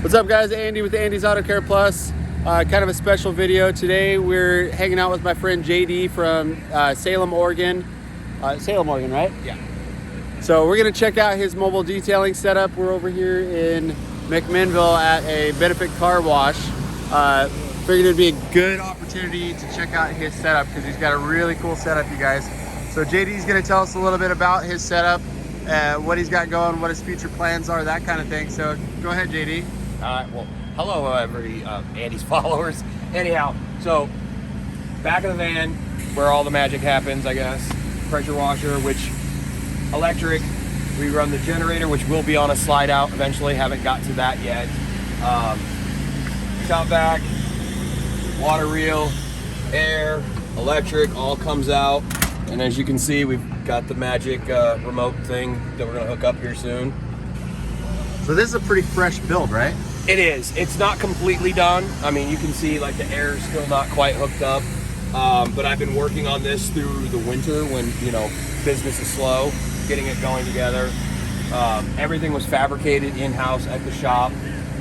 What's up, guys? Andy with Andy's Auto Care Plus. Kind of a special video today. We're hanging out with my friend JD from Salem, Oregon. Salem, Oregon, right? Yeah. So we're gonna check out his mobile detailing setup. We're over here in McMinnville at a Benefit Car Wash. Figured it'd be a good opportunity to check out his setup because he's got a really cool setup, you guys. So JD's gonna tell us a little bit about his setup, what he's got going, what his future plans are, that kind of thing. So go ahead, JD. Well, hello, Andy's followers. Anyhow, so back of the van, where all the magic happens, I guess. Pressure washer, which electric. We run the generator, which will be on a slide out eventually. Haven't got to that yet. Top back, water reel, air, electric, all comes out. And as you can see, we've got the magic remote thing that we're gonna hook up here soon. So this is a pretty fresh build, right? It is. It's not completely done. I mean, you can see like the air is still not quite hooked up. But I've been working on this through the winter when, you know, business is slow, getting it going together. Everything was fabricated in-house at the shop.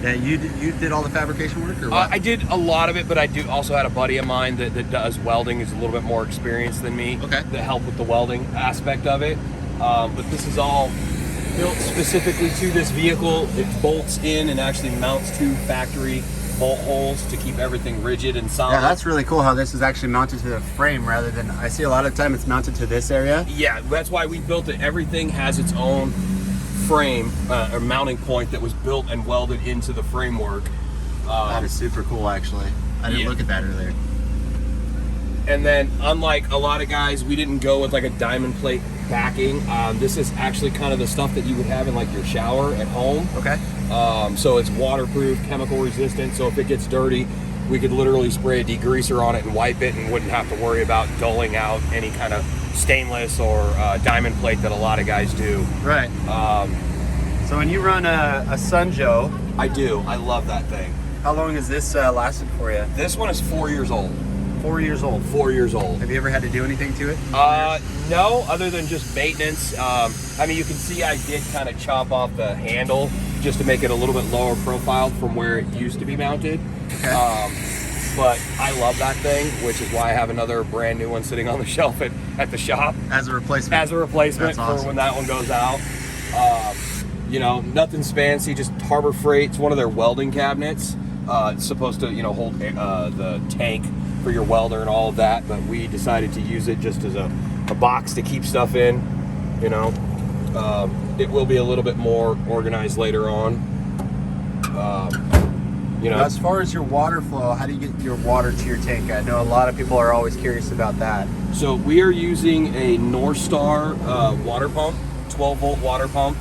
Yeah, you did all the fabrication work, or what? I did a lot of it, but I also had a buddy of mine that does welding, is a little bit more experienced than me. Okay. That helped with the welding aspect of it. But this is all built specifically to this vehicle. It bolts in and actually mounts to factory bolt holes to keep everything rigid and solid. Yeah, that's really cool how this is actually mounted to the frame rather than, I see a lot of time it's mounted to this area. Yeah, that's why we built it. Everything has its own frame or mounting point that was built and welded into the framework. That is super cool, actually. I didn't look at that earlier. And then, unlike a lot of guys, we didn't go with like a diamond plate backing. This is actually kind of the stuff that you would have in like your shower at home. Okay. So it's waterproof, chemical resistant, so if it gets dirty, we could literally spray a degreaser on it and wipe it and wouldn't have to worry about dulling out any kind of stainless or diamond plate that a lot of guys do. Right. So when you run a Sunjo... I do. I love that thing. How long has this lasted for you? This one is 4 years old. 4 years old. 4 years old. Have you ever had to do anything to it? No, other than just maintenance. I mean, you can see I did kind of chop off the handle just to make it a little bit lower profile from where it used to be mounted. Okay. But I love that thing, which is why I have another brand new one sitting on the shelf at the shop. As a replacement? As a replacement. That's awesome. For when that one goes out. You know, nothing's fancy, just Harbor Freight. It's one of their welding cabinets. It's supposed to, you know, hold the tank for your welder and all of that, but we decided to use it just as a box to keep stuff in, you know. It will be a little bit more organized later on. You know, as far as your water flow, how do you get your water to your tank? I know a lot of people are always curious about that. So we are using a North Star water pump, 12-volt water pump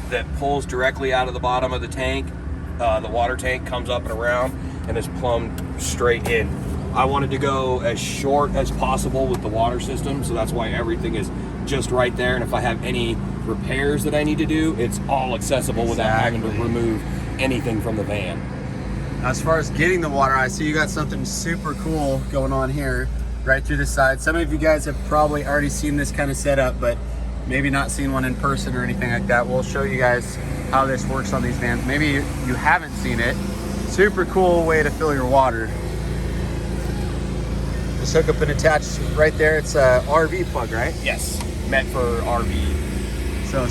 that pulls directly out of the bottom of the tank. The water tank comes up and around and is plumbed straight in. I wanted to go as short as possible with the water system, so that's why everything is just right there. And if I have any repairs that I need to do, it's all accessible without having to remove anything from the van. As far as getting the water, I see you got something super cool going on here, right through the side. Some of you guys have probably already seen this kind of setup, but maybe not seen one in person or anything like that. We'll show you guys how this works on these vans. Maybe you haven't seen it. Super cool way to fill your water. Just hook up and attach right there. It's a RV plug, right? Yes, meant for RV. So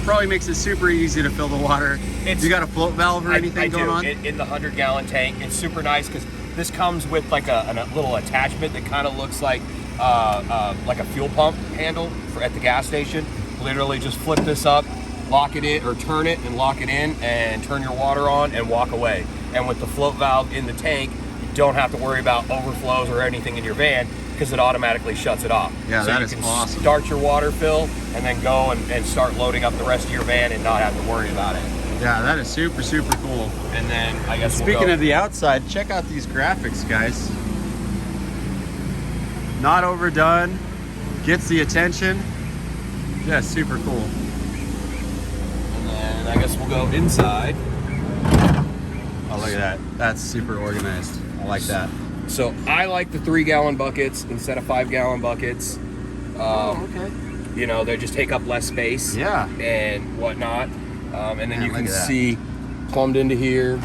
probably makes it super easy to fill the water. You got a float valve or anything going on? In the 100-gallon tank. It's super nice because this comes with like a little attachment that kind of looks like a fuel pump handle at the gas station. Literally just flip this up, lock it in, or turn it and lock it in, and turn your water on and walk away. And with the float valve in the tank, you don't have to worry about overflows or anything in your van because it automatically shuts it off. Yeah, so that you is can awesome. Start your water fill and then go and start loading up the rest of your van and not have to worry about it. Yeah, that is super cool. And then I guess Speaking of the outside, check out these graphics, guys. Not overdone, gets the attention. Yeah, super cool. And then I guess we'll go inside. Oh, look at that. That's super organized. I like that. So I like the 3-gallon buckets instead of 5-gallon buckets. Okay. You know, they just take up less space. Yeah. And whatnot. And then Man, you look can at that. see plumbed into here.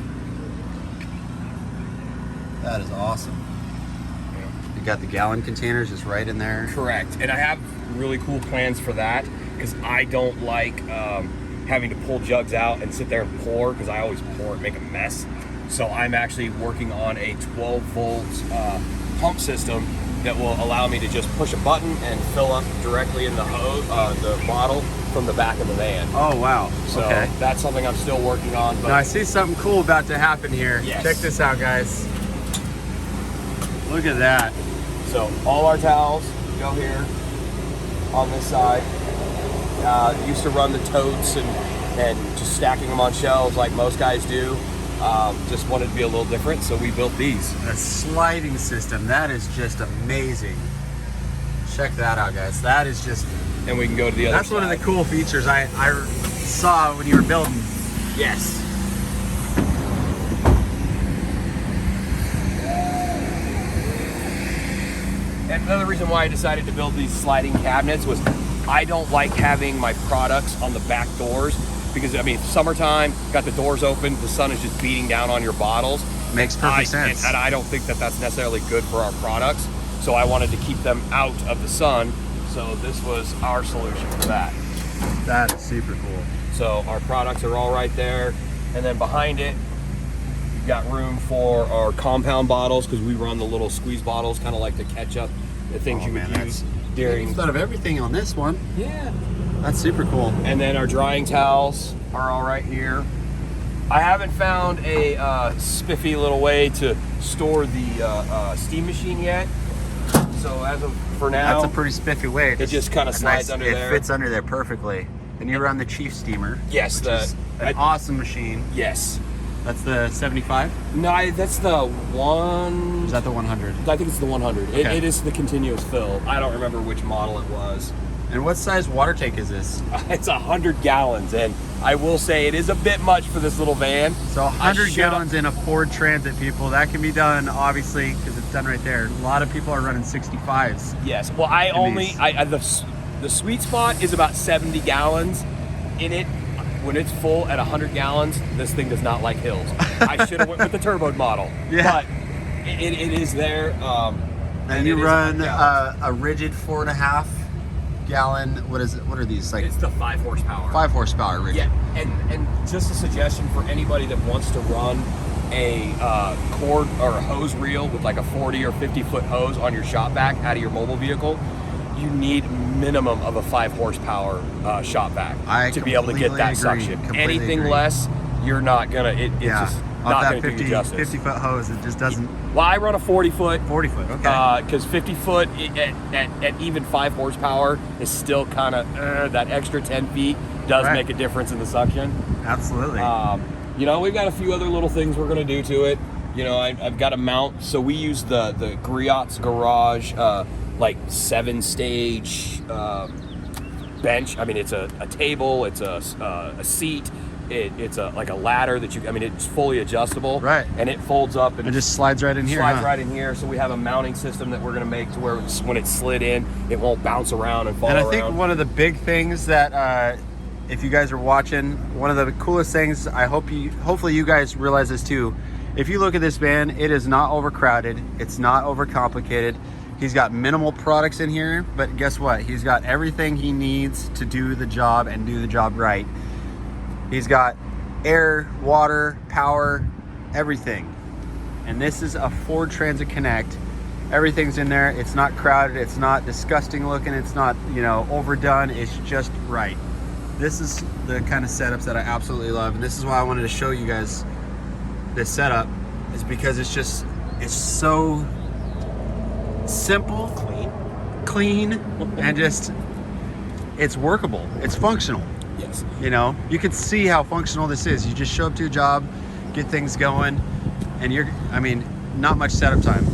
That is awesome. You got the gallon containers just right in there. Correct. And I have really cool plans for that because I don't like having to pull jugs out and sit there and pour because I always pour and make a mess. So I'm actually working on a 12 volt pump system that will allow me to just push a button and fill up directly in the hose, the bottle from the back of the van. Oh, wow. So okay. that's something I'm still working on. But Now I see something cool about to happen here. Yes. Check this out, guys. Look at that. So all our towels go here on this side. Used to run the totes and just stacking them on shelves like most guys do. Just wanted to be a little different, so we built these. A sliding system. That is just amazing. Check that out, guys. That is just... And we can go to the other That's side. one of the cool features I saw when you were building. Yes. And another reason why I decided to build these sliding cabinets was I don't like having my products on the back doors because, I mean, summertime, got the doors open, the sun is just beating down on your bottles. Makes perfect sense. And I don't think that that's necessarily good for our products. So I wanted to keep them out of the sun. So this was our solution for that. That is super cool. So our products are all right there. And then behind it, you've got room for our compound bottles because we run the little squeeze bottles, kind of like the ketchup, the things you would use during. Instead of everything on this one. Yeah. That's super cool. And then our drying towels are all right here. I haven't found a spiffy little way to store the steam machine yet. So as of for now, That's a pretty spiffy way. it just kind of slides under there. It fits under there perfectly. And you run the Chief steamer. Yes, which is an awesome machine. yes. That's the 75? No, that's the one. Is that the 100? I think it's the 100. Okay. It is the continuous fill. I don't remember which model it was. And what size water tank is this? It's 100 gallons, and I will say it is a bit much for this little van. So 100 gallons in a Ford Transit, people. That can be done, obviously, because it's done right there. A lot of people are running 65s. Yes. Well, the sweet spot is about 70 gallons in it. When it's full at 100 gallons, this thing does not like hills. I should have went with the turbo model. Yeah. But it is there. And you run a rigid 4.5 gallon. What is it? What are these? Like It's the 5 horsepower. 5 horsepower rigid. Yeah, and just a suggestion for anybody that wants to run a cord or a hose reel with like a 40 or 50 foot hose on your shop vac out of your mobile vehicle, you need minimum of a 5 horsepower shop vac to be able to get that suction. Anything less, you're not gonna. It's just not that gonna do you justice. 50 foot hose, it just doesn't. Well, I run a 40 foot. 40 foot, okay. Because 50 foot at even 5 horsepower is still kind of that extra 10 feet does Right. make a difference in the suction. Absolutely. You know, we've got a few other little things we're going to do to it. You know, I've got a mount. So we use the Griot's Garage like 7-stage bench. I mean, it's a table. It's a seat. It's like a ladder that it's fully adjustable. Right. And it folds up and it just slides right in here. slides huh? right in here. So we have a mounting system that we're going to make to where when it's slid in, it won't bounce around and fall And I around. think one of the big things that, if you guys are watching, one of the coolest things, hopefully you guys realize this too. If you look at this van, it is not overcrowded. It's not overcomplicated. He's got minimal products in here, but guess what? He's got everything he needs to do the job and do the job right. He's got air, water, power, everything. And this is a Ford Transit Connect. Everything's in there. It's not crowded. It's not disgusting looking. It's not, overdone. It's just right. This is the kind of setups that I absolutely love. And this is why I wanted to show you guys this setup, is because it's so simple, clean, and just, it's workable. It's functional. yes. You can see how functional this is. You just show up to a job, get things going, and not much setup time.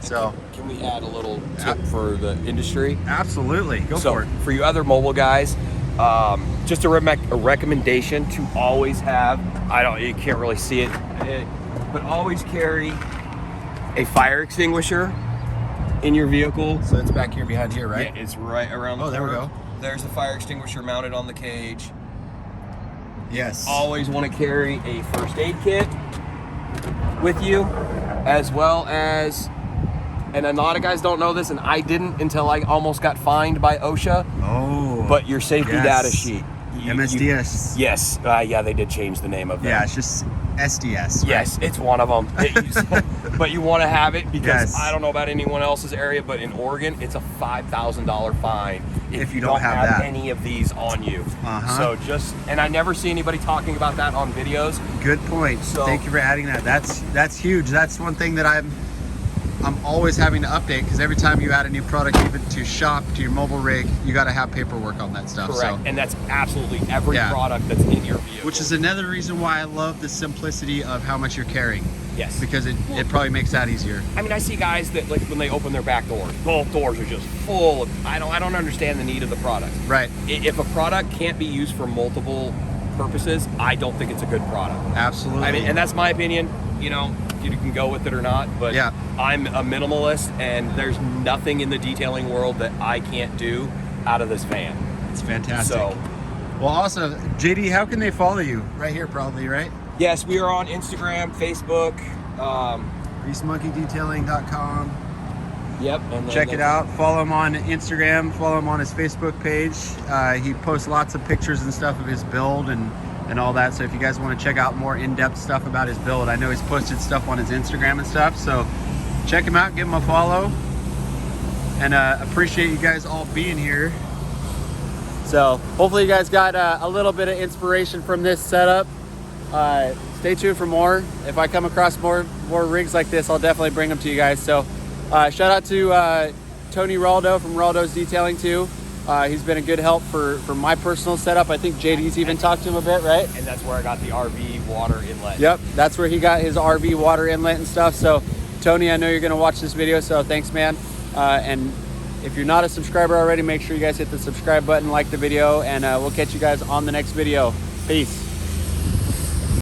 So Can we add a little tip for the industry? absolutely, go So for it. for you other mobile guys, just a recommendation to always have, you can't really see it, but always carry a fire extinguisher in your vehicle. So it's back here behind here, right? Yeah, it's right around the Oh, there we corner. go. There's the fire extinguisher mounted on the cage. Yes. Always want to carry a first aid kit with you. as well as, and a lot of guys don't know this, and I didn't until I almost got fined by OSHA. Oh. But your safety yes. data sheet. MSDS. Yes. Yeah, they did change the name of it. Yeah, it's just SDS. Right? Yes, it's one of them. But you want to have it because Yes. I don't know about anyone else's area, but in Oregon, it's a $5,000 fine if you don't have that. any of these on you. Uh-huh. So and I never see anybody talking about that on videos. Good point. So- Thank you for adding that. That's huge. That's one thing that I'm always having to update, because every time you add a new product, even to shop, to your mobile rig, you got to have paperwork on that stuff. Correct. So, And that's absolutely every Yeah. product that's in your vehicle. which is another reason why I love the simplicity of how much you're carrying, yes. because it probably makes that easier. I mean, I see guys that, like, when they open their back doors, both doors are just full of, I don't understand the need of the product. Right. If a product can't be used for multiple purposes, I don't think it's a good product. Absolutely. I mean, and that's my opinion. You know, you can go with it or not, but Yeah. I'm a minimalist, and there's nothing in the detailing world that I can't do out of this van. It's fantastic. So, Well, also, JD, how can they follow you? Right here, probably, right? yes, we are on Instagram, Facebook. GreaseMonkeyDetailing.com. Yep. And then Check it out. Follow him on Instagram. Follow him on his Facebook page. He posts lots of pictures and stuff of his build and all that. So if you guys want to check out more in-depth stuff about his build, I know he's posted stuff on his Instagram and stuff. So check him out. Give him a follow. And appreciate you guys all being here. So hopefully you guys got a little bit of inspiration from this setup. Stay tuned for more. If I come across more rigs like this, I'll definitely bring them to you guys. So shout out to Tony Raldo from Raldo's Detailing too. He's been a good help for my personal setup. I think JD's even talked to him a bit, right? And that's where I got the RV water inlet. Yep, that's where he got his RV water inlet and stuff. So Tony, I know you're gonna watch this video, so thanks, man. And if you're not a subscriber already, make sure you guys hit the subscribe button, like the video, and we'll catch you guys on the next video. Peace.